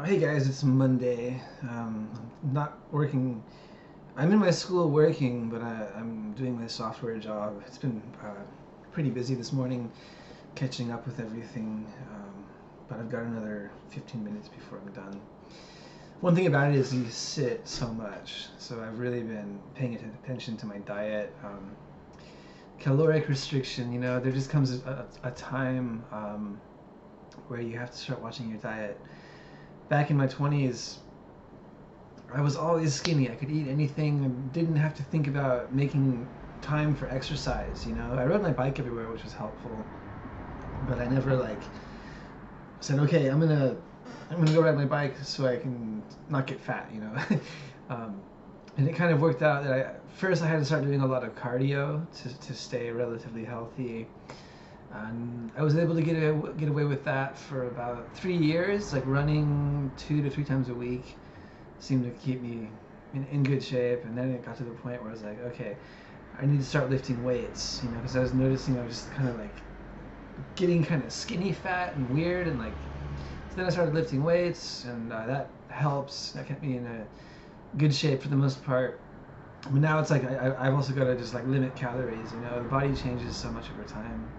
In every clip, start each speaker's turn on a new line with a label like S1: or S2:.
S1: Hey guys, it's Monday. I'm not working. I'm in my school working, but I'm doing my software job. It's been pretty busy this morning, catching up with everything. But I've got another 15 minutes before I'm done. One thing about it is you sit so much, so I've really been paying attention to my diet. Caloric restriction, there just comes a time where you have to start watching your diet. Back in my 20s, I was always skinny. I could eat anything and didn't have to think about making time for exercise. I rode my bike everywhere, which was helpful, but I never said, okay, I'm gonna go ride my bike so I can not get fat. um, and it kind of worked out that first I had to start doing a lot of cardio to stay relatively healthy. And I was able to get away with that for about 3 years, like running 2 to 3 times a week seemed to keep me in good shape. And then it got to the point where I was like, okay, I need to start lifting weights, because I was noticing I was just kind of getting kind of skinny fat and weird. And so then I started lifting weights, and that helps. That kept me in a good shape for the most part. But now it's like I've also got to just limit calories. The body changes so much over time.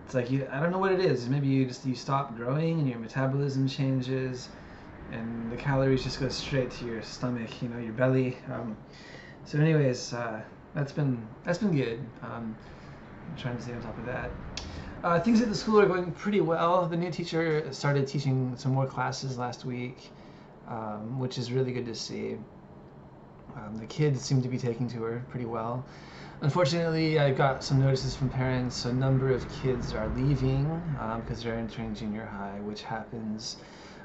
S1: It's like I don't know what it is. Maybe you stop growing and your metabolism changes, and the calories just go straight to your stomach, your belly. So, anyways, that's been good. I'm trying to stay on top of that. Things at the school are going pretty well. The new teacher started teaching some more classes last week, which is really good to see. The kids seem to be taking to her pretty well. Unfortunately, I got some notices from parents. A number of kids are leaving because they're entering junior high, which happens.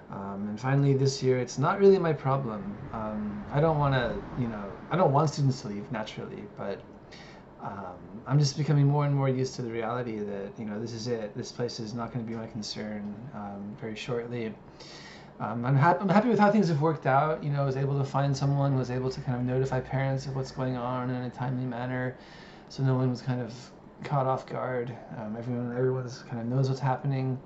S1: And finally, this year, it's not really my problem. I don't want to, I don't want students to leave naturally, but I'm just becoming more and more used to the reality that, this is it. This place is not going to be my concern very shortly. I'm happy with how things have worked out. I was able to find someone, was able to kind of notify parents of what's going on in a timely manner, so no one was kind of caught off guard. Everyone's kind of knows what's happening.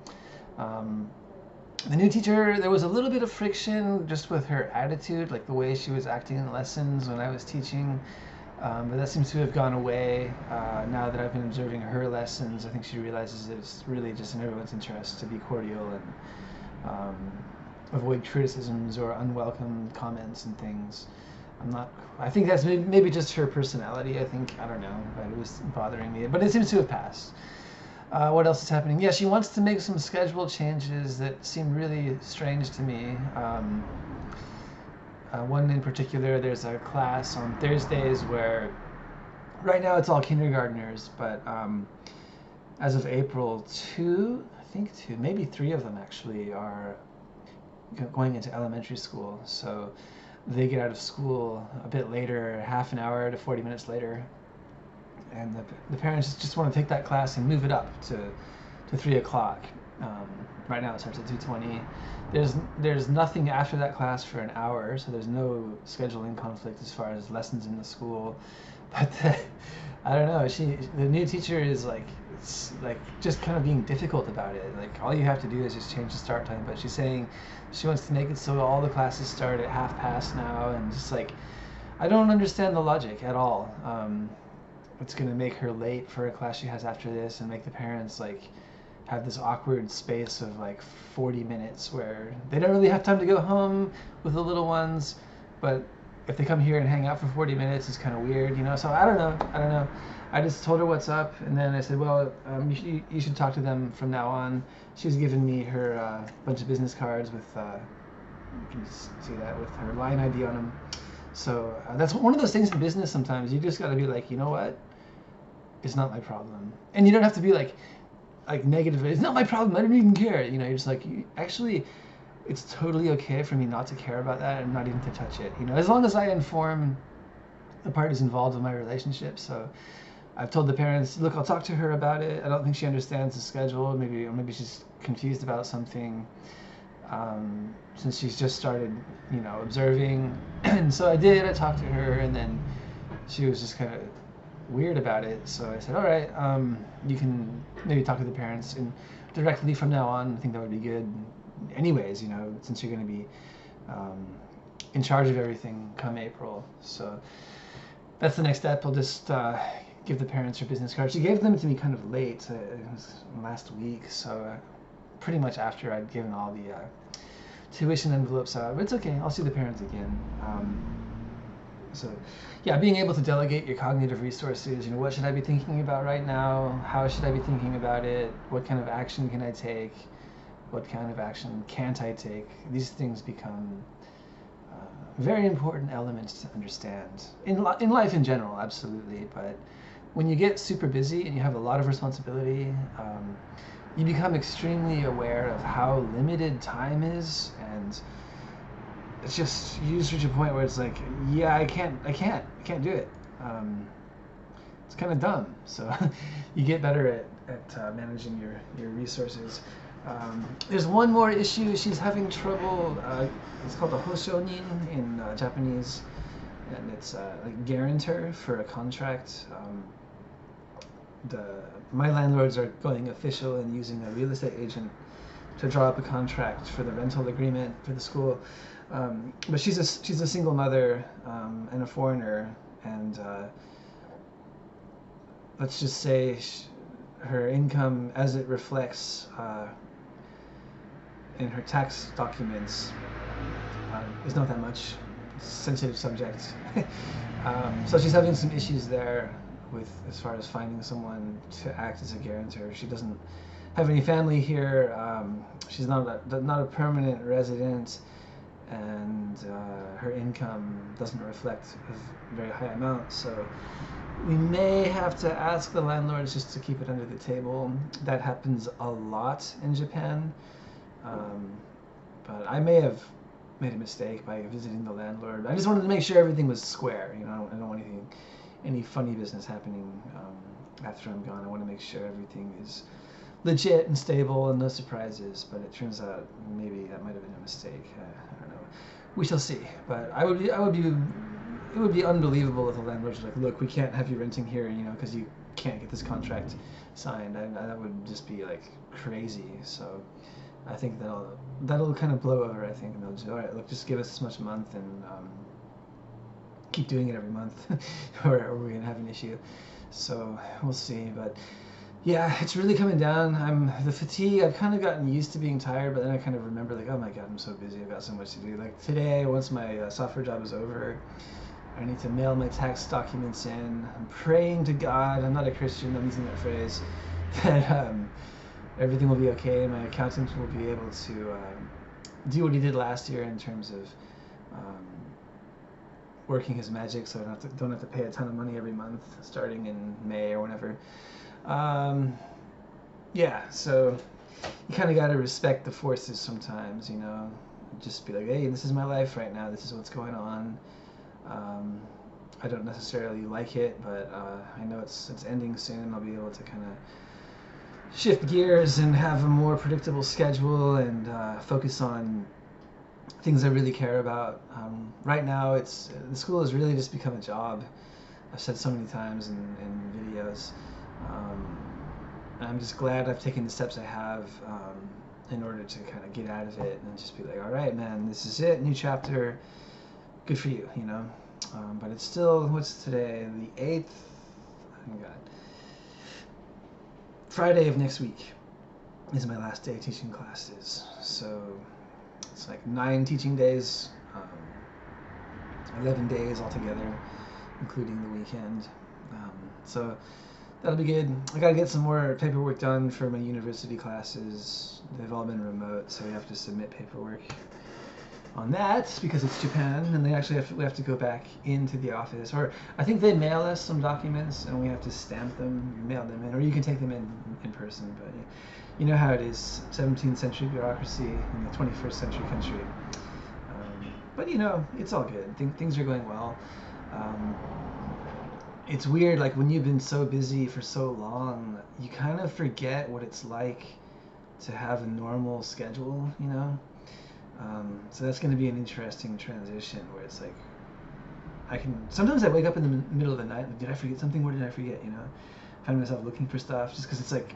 S1: The new teacher, there was a little bit of friction just with her attitude, like the way she was acting in lessons when I was teaching. But that seems to have gone away now that I've been observing her lessons. I think she realizes that it's really just in everyone's interest to be cordial and avoid criticisms or unwelcome comments and things. I think that's maybe just her personality. I don't know, but it was bothering me. But it seems to have passed. What else is happening? Yeah, she wants to make some schedule changes that seem really strange to me. One in particular, there's a class on Thursdays where right now it's all kindergartners, but as of April, two, maybe three of them actually are going into elementary school. So they get out of school a bit later, half an hour to 40 minutes later. And the parents just want to take that class and move it up to 3 o'clock. Right now it starts at 2:20. There's nothing after that class for an hour, so there's no scheduling conflict as far as lessons in the school. But I don't know. The new teacher is just kind of being difficult about it. All you have to do is just change the start time. But she's saying she wants to make it so all the classes start at 1:30 now, and just I don't understand the logic at all. It's gonna make her late for a class she has after this, and make the parents have this awkward space of 40 minutes where they don't really have time to go home with the little ones, but if they come here and hang out for 40 minutes, it's kind of weird, So I don't know. I just told her what's up, and then I said, well, you should talk to them from now on. She's given me her bunch of business cards with, you can see that, with her line ID on them. So that's one of those things in business sometimes. You just got to be you know what? It's not my problem. And you don't have to be negative. It's not my problem. I don't even care. You're just actually, it's totally okay for me not to care about that and not even to touch it. As long as I inform the parties involved in my relationship. So I've told the parents, look, I'll talk to her about it. I don't think she understands the schedule. Maybe she's confused about something. Since she's just started, observing. And so I talked to her, and then she was just kind of weird about it. So I said, all right, you can maybe talk to the parents and directly from now on. I think that would be good. anyways, since you're going to be um, in charge of everything come April. So that's the next step. I'll just give the parents her business cards. She gave them to me kind of late. It was last week, so pretty much after I'd given all the tuition envelopes out. But it's okay. I'll see the parents again. So, yeah, being able to delegate your cognitive resources. What should I be thinking about right now? How should I be thinking about it? What kind of action can I take? What kind of action can't I take? These things become very important elements to understand in life in general, absolutely. But when you get super busy and you have a lot of responsibility, you become extremely aware of how limited time is, and it's just you just reach a point where it's like, yeah, I can't do it. It's kind of dumb. So you get better at managing your resources. There's one more issue. She's having trouble. It's called a hoshonin in Japanese, and it's like guarantor for a contract. My landlords are going official and using a real estate agent to draw up a contract for the rental agreement for the school. But she's a single mother and a foreigner, and let's just say her income, as it reflects in her tax documents, is not that much. It's a sensitive subject. So she's having some issues there with as far as finding someone to act as a guarantor. She doesn't have any family here. She's not a permanent resident, and her income doesn't reflect a very high amount. So we may have to ask the landlords just to keep it under the table. That happens a lot in Japan. But I may have made a mistake by visiting the landlord. I just wanted to make sure everything was square. I don't want any funny business happening after I'm gone. I want to make sure everything is legit and stable and no surprises. But it turns out maybe that might have been a mistake. I don't know. We shall see. But it would be unbelievable if the landlord's like, look, we can't have you renting here, because you can't get this contract signed. That would just be like crazy. So I think that'll kind of blow over. I think, and they'll just, all right, look, just give us this much a month and keep doing it every month, or we're gonna have an issue. So we'll see. But yeah, it's really coming down. The fatigue. I've kind of gotten used to being tired, but then I kind of remember like, oh my god, I'm so busy. I've got so much to do. Like today, once my software job is over, I need to mail my tax documents in. I'm praying to God. I'm not a Christian. I'm using that phrase. That everything will be okay. My accountant will be able to do what he did last year in terms of working his magic, so I don't have to pay a ton of money every month starting in May or whenever. Yeah, so you kind of got to respect the forces sometimes, just be like, hey, this is my life right now. This is what's going on. I don't necessarily like it, but I know it's ending soon. I'll be able to kind of shift gears and have a more predictable schedule and focus on things I really care about. Right now, the school has really just become a job. I've said so many times in videos. I'm just glad I've taken the steps I have in order to kind of get out of it and just be like, all right, man, this is it, new chapter. Good for you, But it's still, what's today? The 8th? Oh God. Friday of next week is my last day teaching classes. So it's like 9 teaching days, 11 days altogether, including the weekend. So that'll be good. I gotta get some more paperwork done for my university classes. They've all been remote, so we have to submit paperwork on that because it's Japan, and we have to go back into the office, or I think they mail us some documents and we have to stamp them, mail them in, or you can take them in person. But you know how it is, 17th century bureaucracy in the 21st century country. But it's all good. Things are going well. It's weird, like when you've been so busy for so long, you kind of forget what it's like to have a normal schedule, So that's going to be an interesting transition where it's like, sometimes I wake up in the middle of the night, like, did I forget something? What did I forget, find myself looking for stuff just because it's like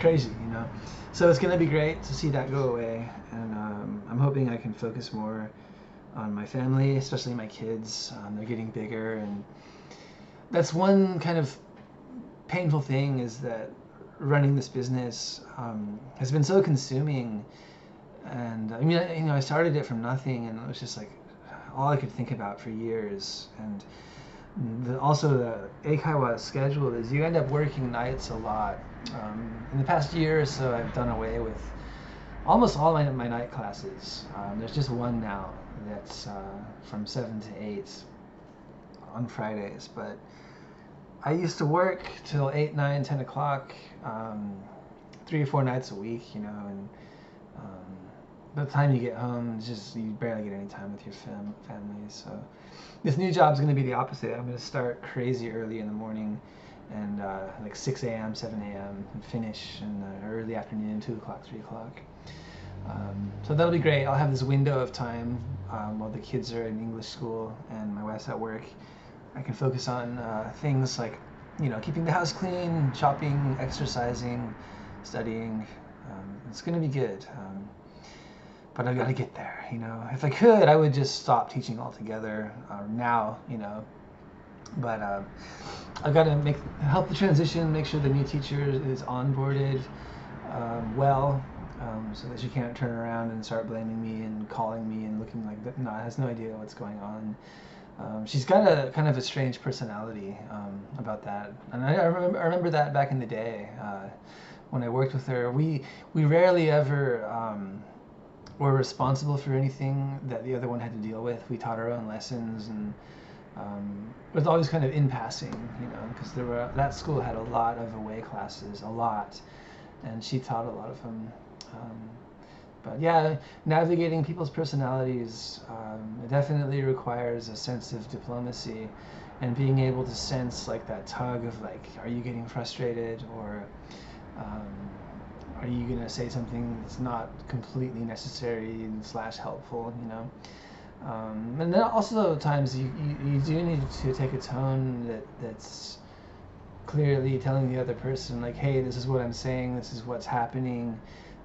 S1: crazy, you know. So it's gonna be great to see that go away, and I'm hoping I can focus more on my family, especially my kids. They're getting bigger, and that's one kind of painful thing, is that running this business has been so consuming. And I mean, you know, I started it from nothing, and it was just like all I could think about for years. And also the Eikaiwa schedule is you end up working nights a lot. In the past year or so, I've done away with almost all my night classes. There's just one now that's from 7 to 8 on Fridays, but I used to work till 8, 9, 10 o'clock, 3 or 4 nights a week, you know, and by the time you get home, it's just you barely get any time with your family. So this new job is going to be the opposite. I'm going to start crazy early in the morning, and like 6 a.m., 7 a.m., and finish in the early afternoon, 2 o'clock, 3 o'clock. So that'll be great. I'll have this window of time while the kids are in English school and my wife's at work. I can focus on things like, you know, keeping the house clean, shopping, exercising, studying. It's going to be good. But I've got to get there, you know. If I could, I would just stop teaching altogether now, you know. But I've got to help the transition, make sure the new teacher is onboarded well, so that she can't turn around and start blaming me and calling me and looking like that. No, has no idea what's going on. She's got a kind of a strange personality about that, and I remember that back in the day when I worked with her. We rarely ever were responsible for anything that the other one had to deal with. We taught our own lessons, and it was always kind of in passing, you know, because that school had a lot of away classes, a lot, and she taught a lot of them. But yeah, navigating people's personalities, it definitely requires a sense of diplomacy and being able to sense like that tug of like, are you getting frustrated, or are you going to say something that's not completely necessary / helpful, you know? And then also times you do need to take a tone that's clearly telling the other person like, hey, this is what I'm saying, this is what's happening,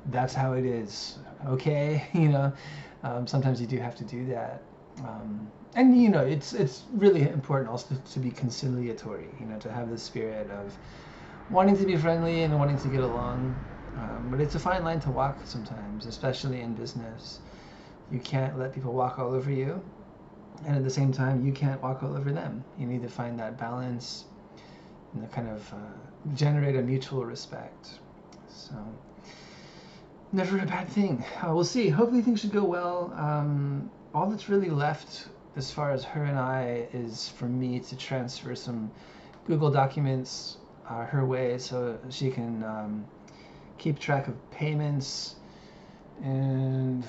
S1: that's how it is, okay? You know, sometimes you do have to do that. And you know, it's really important also to be conciliatory, you know, to have the spirit of wanting to be friendly and wanting to get along. But it's a fine line to walk sometimes, especially in business. You can't let people walk all over you, and at the same time, you can't walk all over them. You need to find that balance and kind of generate a mutual respect. So, never a bad thing. We'll see. Hopefully things should go well. All that's really left as far as her and I is for me to transfer some Google documents her way so she can keep track of payments, and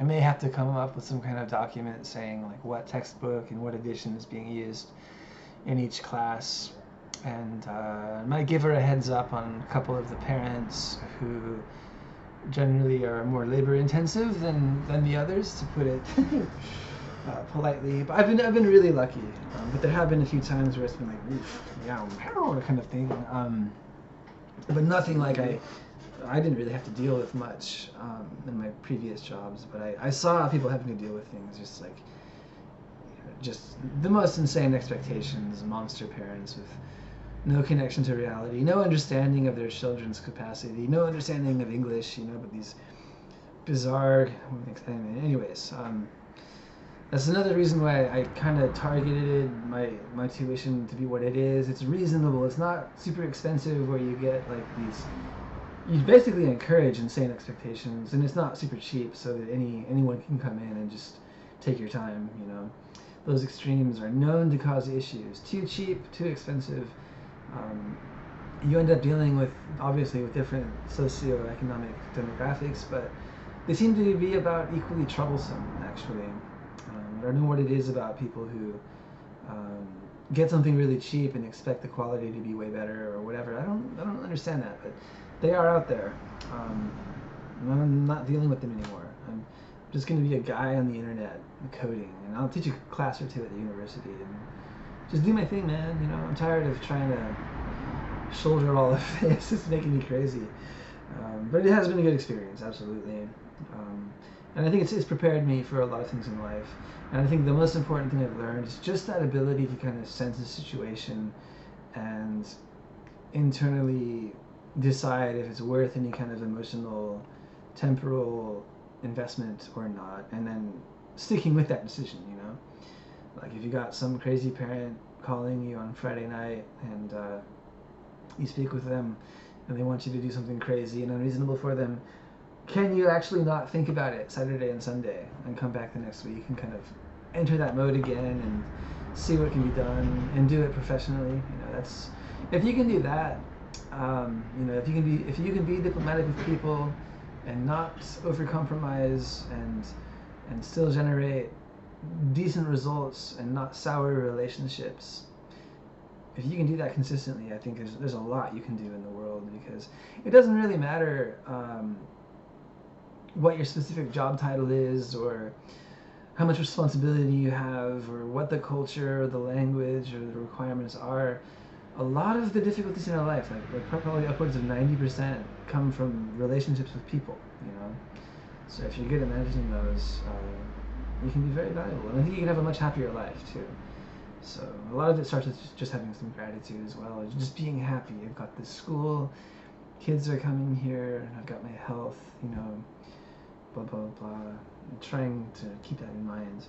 S1: I may have to come up with some kind of document saying like what textbook and what edition is being used in each class, and I might give her a heads up on a couple of the parents who generally are more labor intensive than the others, to put it politely. But I've been really lucky, but there have been a few times where it's been like oof, yeah, kind of thing. But nothing like I didn't really have to deal with much in my previous jobs, but I saw people having to deal with things just like, you know, just the most insane expectations, monster parents with no connection to reality, no understanding of their children's capacity, no understanding of English, you know, but these bizarre, anyways, that's another reason why I kind of targeted my tuition to be what it is. It's reasonable. It's not super expensive where you get like these. You basically encourage insane expectations, and it's not super cheap, so that anyone can come in and just take your time. You know, those extremes are known to cause issues. Too cheap, too expensive. You end up dealing with obviously with different socioeconomic demographics, but they seem to be about equally troublesome actually. I don't know what it is about people who get something really cheap and expect the quality to be way better or whatever. I don't understand that, but they are out there. I'm not dealing with them anymore. I'm just going to be a guy on the internet coding, and I'll teach a class or two at the university, and just do my thing, man. You know, I'm tired of trying to shoulder all of this. It's making me crazy. But it has been a good experience, absolutely. And I think it's prepared me for a lot of things in life. And I think the most important thing I've learned is just that ability to kind of sense a situation and internally decide if it's worth any kind of emotional, temporal investment or not, and then sticking with that decision, you know? Like if you got some crazy parent calling you on Friday night and you speak with them and they want you to do something crazy and unreasonable for them, can you actually not think about it Saturday and Sunday and come back the next week and kind of enter that mode again and see what can be done and do it professionally? You know, that's, if you can do that, you know, if you can be diplomatic with people and not overcompromise and still generate decent results and not sour relationships, if you can do that consistently, I think there's a lot you can do in the world, because it doesn't really matter what your specific job title is or how much responsibility you have or what the culture or the language or the requirements are. A lot of the difficulties in our life, like probably upwards of 90%, come from relationships with people, you know? So if you're good at managing those, you can be very valuable. And I think you can have a much happier life, too. So a lot of it starts with just having some gratitude as well, just being happy. I've got this school, kids are coming here, I've got my health, you know, blah, blah, blah. I'm trying to keep that in mind.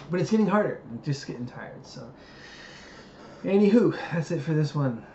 S1: But it's getting harder. I'm just getting tired, so... Anywho, that's it for this one.